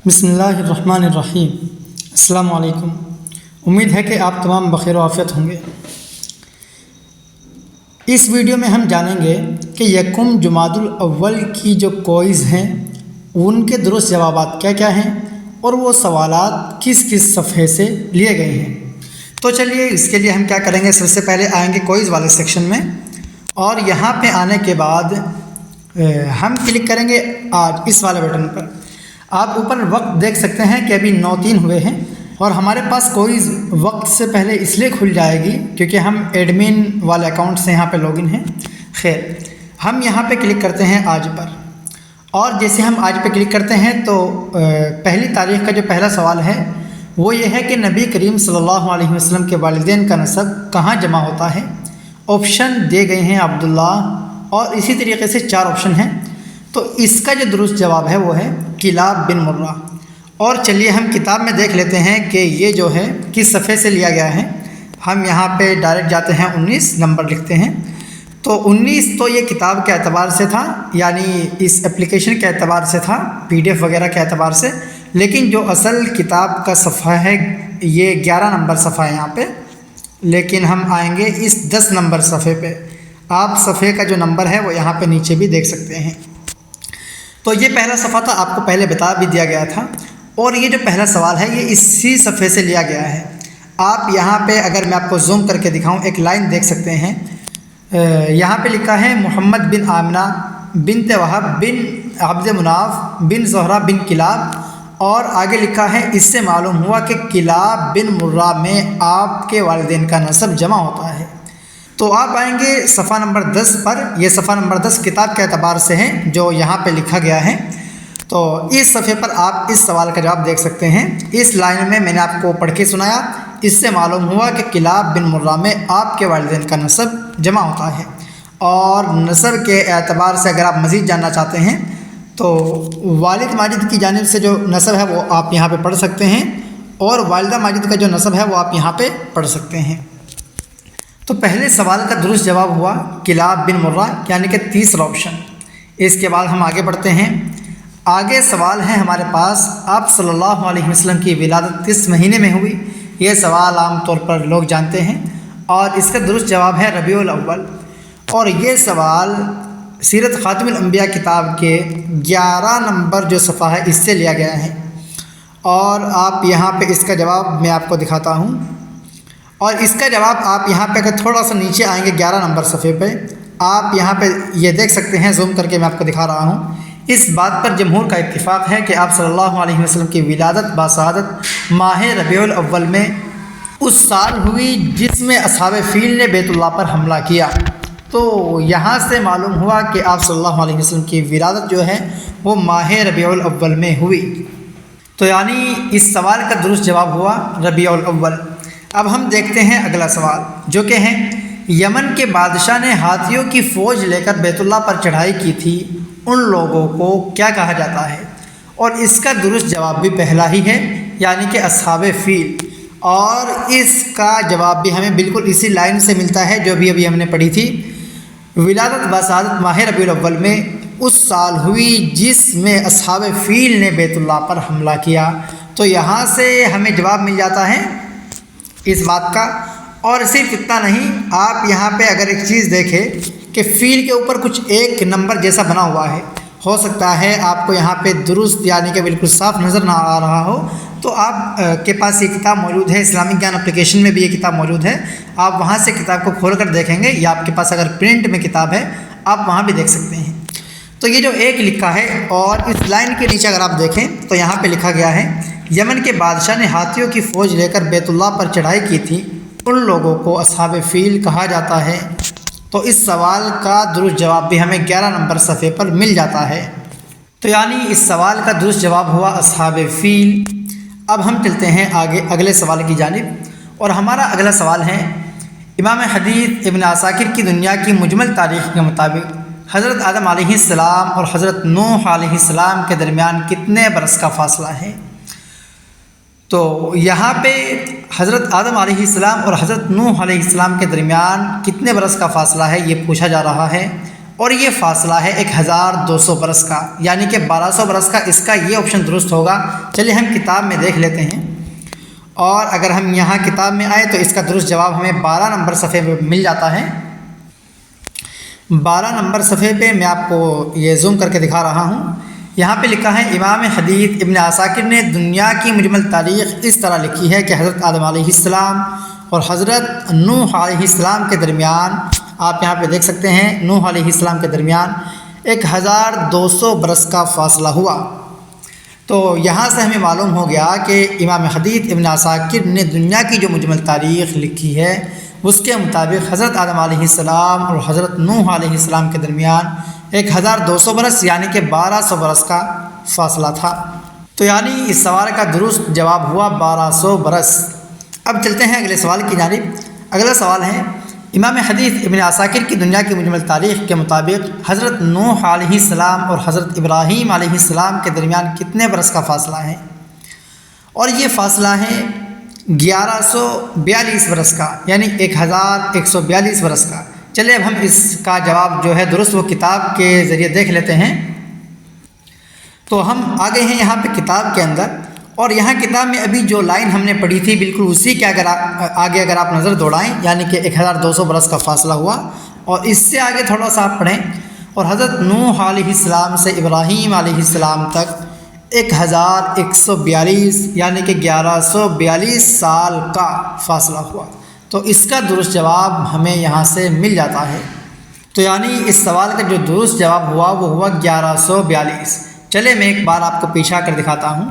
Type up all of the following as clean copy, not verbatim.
بسم اللہ الرحمن الرحیم۔ السلام علیکم۔ امید ہے کہ آپ تمام بخیر و عافیت ہوں گے۔ اس ویڈیو میں ہم جانیں گے کہ یکم جمادی الاول کی جو کوئز ہیں ان کے درست جوابات کیا کیا ہیں اور وہ سوالات کس کس صفحے سے لیے گئے ہیں۔ تو چلیے اس کے لیے ہم کیا کریں گے، سب سے پہلے آئیں گے کوئز والے سیکشن میں، اور یہاں پہ آنے کے بعد ہم کلک کریں گے آج اس والے بٹن پر۔ آپ اوپر وقت دیکھ سکتے ہیں کہ ابھی 9:03 ہوئے ہیں، اور ہمارے پاس کوئز وقت سے پہلے اس لیے کھل جائے گی کیونکہ ہم ایڈمن والے اکاؤنٹ سے یہاں پہ لاگ ان ہیں۔ خیر، ہم یہاں پہ کلک کرتے ہیں آج پر، اور جیسے ہم آج پہ کلک کرتے ہیں تو پہلی تاریخ کا جو پہلا سوال ہے وہ یہ ہے کہ نبی کریم صلی اللہ علیہ وسلم کے والدین کا نسب کہاں جمع ہوتا ہے۔ آپشن دے گئے ہیں عبداللہ، اور اسی طریقے سے 4 آپشن ہیں۔ تو اس کا جو درست جواب ہے وہ ہے کلاب بن مرہ۔ اور چلیے ہم کتاب میں دیکھ لیتے ہیں کہ یہ جو ہے کس صفحے سے لیا گیا ہے۔ ہم یہاں پہ ڈائریکٹ جاتے ہیں، 19 نمبر لکھتے ہیں۔ تو 19 تو یہ کتاب کے اعتبار سے تھا، یعنی اس اپلیکیشن کے اعتبار سے تھا، PDF وغیرہ کے اعتبار سے، لیکن جو اصل کتاب کا صفحہ ہے یہ 11 نمبر صفحہ ہے یہاں پہ، لیکن ہم آئیں گے اس 10 نمبر صفحے پہ۔ آپ صفحے کا جو نمبر ہے وہ یہاں پہ نیچے بھی دیکھ سکتے ہیں۔ تو یہ پہلا صفحہ تھا، آپ کو پہلے بتا بھی دیا گیا تھا، اور یہ جو پہلا سوال ہے یہ اسی صفحے سے لیا گیا ہے۔ آپ یہاں پہ اگر میں آپ کو زوم کر کے دکھاؤں، ایک لائن دیکھ سکتے ہیں، یہاں پہ لکھا ہے محمد بن آمنہ بنت وہب بن عبد مناف بن زہرہ بن کلاب، اور آگے لکھا ہے اس سے معلوم ہوا کہ کلاب بن مرہ میں آپ کے والدین کا نسب جمع ہوتا ہے۔ تو آپ آئیں گے صفحہ نمبر 10 پر۔ یہ صفحہ نمبر 10 کتاب کے اعتبار سے ہے جو یہاں پہ لکھا گیا ہے۔ تو اس صفحے پر آپ اس سوال کا جواب دیکھ سکتے ہیں۔ اس لائن میں نے آپ کو پڑھ کے سنایا، اس سے معلوم ہوا کہ کلاب بن مرہ میں آپ کے والدین کا نسب جمع ہوتا ہے۔ اور نسب کے اعتبار سے اگر آپ مزید جاننا چاہتے ہیں تو والد ماجد کی جانب سے جو نسب ہے وہ آپ یہاں پہ پڑھ سکتے ہیں، اور والدہ ماجد کا جو نسب ہے وہ آپ یہاں پہ پڑھ سکتے ہیں۔ تو پہلے سوال کا درست جواب ہوا کلاب بن مرہ، یعنی کہ تیسرا آپشن۔ اس کے بعد ہم آگے بڑھتے ہیں۔ آگے سوال ہے ہمارے پاس، آپ صلی اللہ علیہ وسلم کی ولادت کس مہینے میں ہوئی؟ یہ سوال عام طور پر لوگ جانتے ہیں، اور اس کا درست جواب ہے ربیع الاول۔ اور یہ سوال سیرت خاتم الانبیاء کتاب کے 11 نمبر جو صفحہ ہے اس سے لیا گیا ہے، اور آپ یہاں پہ اس کا جواب میں آپ کو دکھاتا ہوں۔ اور اس کا جواب آپ یہاں پہ اگر تھوڑا سا نیچے آئیں گے 11 نمبر صفحے پہ، آپ یہاں پہ یہ دیکھ سکتے ہیں، زوم کر کے میں آپ کو دکھا رہا ہوں۔ اس بات پر جمہور کا اتفاق ہے کہ آپ صلی اللہ علیہ وسلم کی ولادت باسعادت ماہ ربیع الاول میں اس سال ہوئی جس میں اصحاب فیل نے بیت اللہ پر حملہ کیا۔ تو یہاں سے معلوم ہوا کہ آپ صلی اللہ علیہ وسلم کی ولادت جو ہے وہ ماہ ربیع الاول میں ہوئی۔ تو یعنی اس سوال کا درست جواب ہوا ربیع الاول۔ اب ہم دیکھتے ہیں اگلا سوال، جو کہ ہے یمن کے بادشاہ نے ہاتھیوں کی فوج لے کر بیت اللہ پر چڑھائی کی تھی، ان لوگوں کو کیا کہا جاتا ہے؟ اور اس کا درست جواب بھی پہلا ہی ہے، یعنی کہ اصحاب فیل، اور اس کا جواب بھی ہمیں بالکل اسی لائن سے ملتا ہے جو ابھی ہم نے پڑھی تھی۔ ولادت باسعادت ماہ ربیع الاول میں اس سال ہوئی جس میں اصحاب فیل نے بیت اللہ پر حملہ کیا۔ تو یہاں سے ہمیں جواب مل جاتا ہے اس بات کا۔ اور صرف اتنا نہیں، آپ یہاں پہ اگر ایک چیز دیکھیں کہ فیل کے اوپر کچھ ایک نمبر جیسا بنا ہوا ہے، ہو سکتا ہے آپ کو یہاں پہ درست یعنی کہ بالکل صاف نظر نہ آ رہا ہو، تو آپ کے پاس یہ کتاب موجود ہے، اسلامک گیان اپلیکیشن میں بھی یہ کتاب موجود ہے، آپ وہاں سے کتاب کو کھول کر دیکھیں گے، یا آپ کے پاس اگر پرنٹ میں کتاب ہے آپ وہاں بھی دیکھ سکتے ہیں۔ تو یہ جو ایک لکھا ہے، اور اس لائن کے نیچے اگر آپ دیکھیں تو یہاں پہ لکھا گیا ہے یمن کے بادشاہ نے ہاتھیوں کی فوج لے کر بیت اللہ پر چڑھائی کی تھی، ان لوگوں کو اصحاب فیل کہا جاتا ہے۔ تو اس سوال کا درست جواب بھی ہمیں 11 نمبر صفحے پر مل جاتا ہے۔ تو یعنی اس سوال کا درست جواب ہوا اصحاب فیل۔ اب ہم چلتے ہیں آگے اگلے سوال کی جانب، اور ہمارا اگلا سوال ہے امام حدیث ابن عساکر کی دنیا کی مجمل تاریخ کے مطابق حضرت آدم علیہ السلام اور حضرت نوح علیہ السلام کے درمیان کتنے برس کا فاصلہ ہے؟ تو یہاں پہ حضرت آدم علیہ السلام اور حضرت نوح علیہ السلام کے درمیان کتنے برس کا فاصلہ ہے یہ پوچھا جا رہا ہے، اور یہ فاصلہ ہے 1200 برس کا، یعنی کہ 1200 برس کا، اس کا یہ آپشن درست ہوگا۔ چلیے ہم کتاب میں دیکھ لیتے ہیں، اور اگر ہم یہاں کتاب میں آئے تو اس کا درست جواب ہمیں 12 نمبر صفحے پہ مل جاتا ہے۔ 12 نمبر صفحے پہ میں آپ کو یہ زوم کر کے دکھا رہا ہوں۔ یہاں پہ لکھا ہے امام حدیث ابن عساکر نے دنیا کی مجمل تاریخ اس طرح لکھی ہے کہ حضرت آدم علیہ السلام اور حضرت نوح علیہ السلام کے درمیان، آپ یہاں پہ دیکھ سکتے ہیں، نوح علیہ السلام کے درمیان 1200 برس کا فاصلہ ہوا۔ تو یہاں سے ہمیں معلوم ہو گیا کہ امام حدیث ابن عساکر نے دنیا کی جو مجمل تاریخ لکھی ہے اس کے مطابق حضرت آدم علیہ السلام اور حضرت نوح علیہ السلام کے درمیان 1200 برس یعنی کہ 1200 برس کا فاصلہ تھا۔ تو یعنی اس سوال کا درست جواب ہوا 1200 برس۔ اب چلتے ہیں اگلے سوال کی جانب۔ اگلا سوال ہے، امام حدیث ابن عساکر کی دنیا کی مجمل تاریخ کے مطابق حضرت نوح علیہ السلام اور حضرت ابراہیم علیہ السلام کے درمیان کتنے برس کا فاصلہ ہے؟ اور یہ فاصلہ ہے 1142 برس کا، یعنی 1142 برس کا۔ چلے اب ہم اس کا جواب جو ہے درست وہ کتاب کے ذریعے دیکھ لیتے ہیں۔ تو ہم آگے ہیں یہاں پہ کتاب کے اندر، اور یہاں کتاب میں ابھی جو لائن ہم نے پڑھی تھی بالکل اسی کے آگے اگر آپ نظر دوڑائیں، یعنی کہ 1200 برس کا فاصلہ ہوا، اور اس سے آگے تھوڑا سا آپ پڑھیں، اور حضرت نوح علیہ السلام سے ابراہیم علیہ السلام تک 1142 یعنی کہ 1142 سال کا فاصلہ ہوا۔ تو اس کا درست جواب ہمیں یہاں سے مل جاتا ہے۔ تو یعنی اس سوال کا جو درست جواب ہوا وہ ہوا 1142۔ چلے میں ایک بار آپ کو پیچھا کر دکھاتا ہوں۔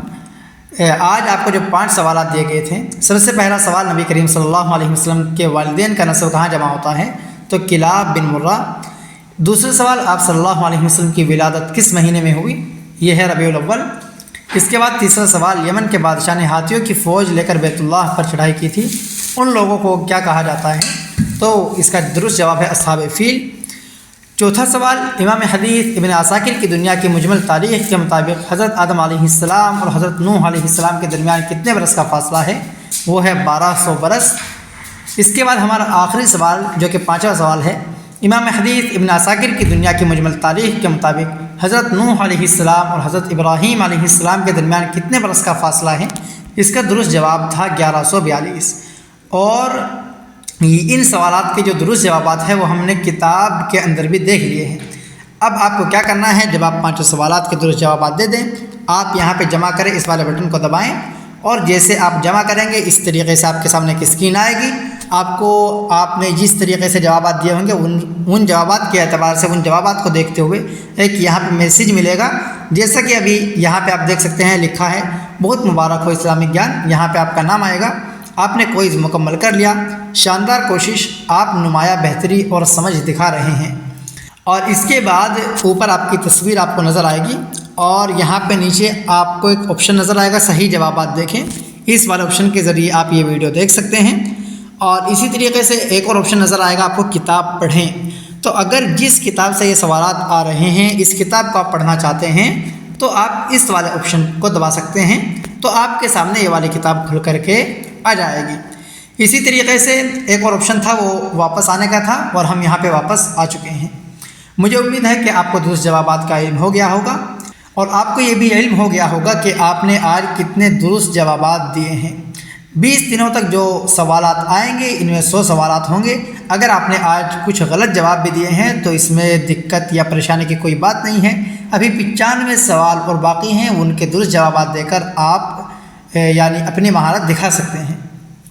آج آپ کو جو 5 سوالات دیے گئے تھے، سب سے پہلا سوال نبی کریم صلی اللہ علیہ وسلم کے والدین کا نسب کہاں جمع ہوتا ہے؟ تو کلاب بن مرہ۔ دوسرا سوال، آپ صلی اللہ علیہ وسلم کی ولادت کس مہینے میں ہوئی؟ یہ ہے ربیع الاول۔ اس کے بعد تیسرا سوال، یمن کے بادشاہ نے ہاتھیوں کی فوج لے کر بیت اللہ پر چڑھائی کی تھی، ان لوگوں کو کیا کہا جاتا ہے؟ تو اس کا درست جواب ہے اصحاب فیل۔ چوتھا سوال، امام حدیث ابن عساکر کی دنیا کی مجمل تاریخ کے مطابق حضرت آدم علیہ السلام اور حضرت نوح علیہ السلام کے درمیان کتنے برس کا فاصلہ ہے؟ وہ ہے 1200 برس۔ اس کے بعد ہمارا آخری سوال جو کہ 5واں سوال ہے، امام حدیث ابن عساکر کی دنیا کی مجمل تاریخ کے مطابق حضرت نوح علیہ السلام اور حضرت ابراہیم علیہ السلام کے درمیان کتنے برس کا فاصلہ ہے؟ اس کا درست جواب تھا 1142۔ اور ان سوالات کے جو درست جوابات ہیں وہ ہم نے کتاب کے اندر بھی دیکھ لیے ہیں۔ اب آپ کو کیا کرنا ہے، جب آپ 5 سوالات کے درست جوابات دے دیں، آپ یہاں پہ جمع کریں، اس والے بٹن کو دبائیں، اور جیسے آپ جمع کریں گے اس طریقے سے آپ کے سامنے ایک اسکرین آئے گی۔ آپ نے جس طریقے سے جوابات دیے ہوں گے ان جوابات کے اعتبار سے ان جوابات کو دیکھتے ہوئے ایک یہاں پہ میسیج ملے گا، جیسا کہ ابھی یہاں پہ آپ دیکھ سکتے ہیں لکھا ہے بہت مبارک ہو اسلامک گیان۔ یہاں پہ آپ کا نام آئے گا، آپ نے کوئز مکمل کر لیا، شاندار کوشش، آپ نمایاں بہتری اور سمجھ دکھا رہے ہیں۔ اور اس کے بعد اوپر آپ کی تصویر آپ کو نظر آئے گی، اور یہاں پہ نیچے آپ کو ایک آپشن نظر آئے گا صحیح جوابات دیکھیں، اس والے آپشن کے ذریعے آپ یہ ویڈیو دیکھ سکتے ہیں۔ اور اسی طریقے سے ایک اور آپشن نظر آئے گا آپ کو کتاب پڑھیں۔ تو اگر جس کتاب سے یہ سوالات آ رہے ہیں اس کتاب کو آپ پڑھنا چاہتے ہیں تو آپ اس والے آپشن کو دبا سکتے ہیں، تو آپ کے سامنے یہ والی کتاب کھل کر کے آ جائے گی۔ اسی طریقے سے ایک اور آپشن تھا وہ واپس آنے کا تھا، اور ہم یہاں پہ واپس آ چکے ہیں۔ مجھے امید ہے کہ آپ کو درست جوابات کا علم ہو گیا ہوگا، اور آپ کو یہ بھی علم ہو گیا ہوگا کہ آپ نے آج کتنے درست جوابات دیے ہیں۔ 20 دنوں تک جو سوالات آئیں گے ان میں 100 سوالات ہوں گے۔ اگر آپ نے آج کچھ غلط جواب بھی دیے ہیں تو اس میں دقت یا پریشانی کی کوئی بات نہیں ہے، ابھی 95 سوال اور باقی ہیں، ان کے درست جوابات دے کر آپ یعنی اپنی مہارت دکھا سکتے ہیں۔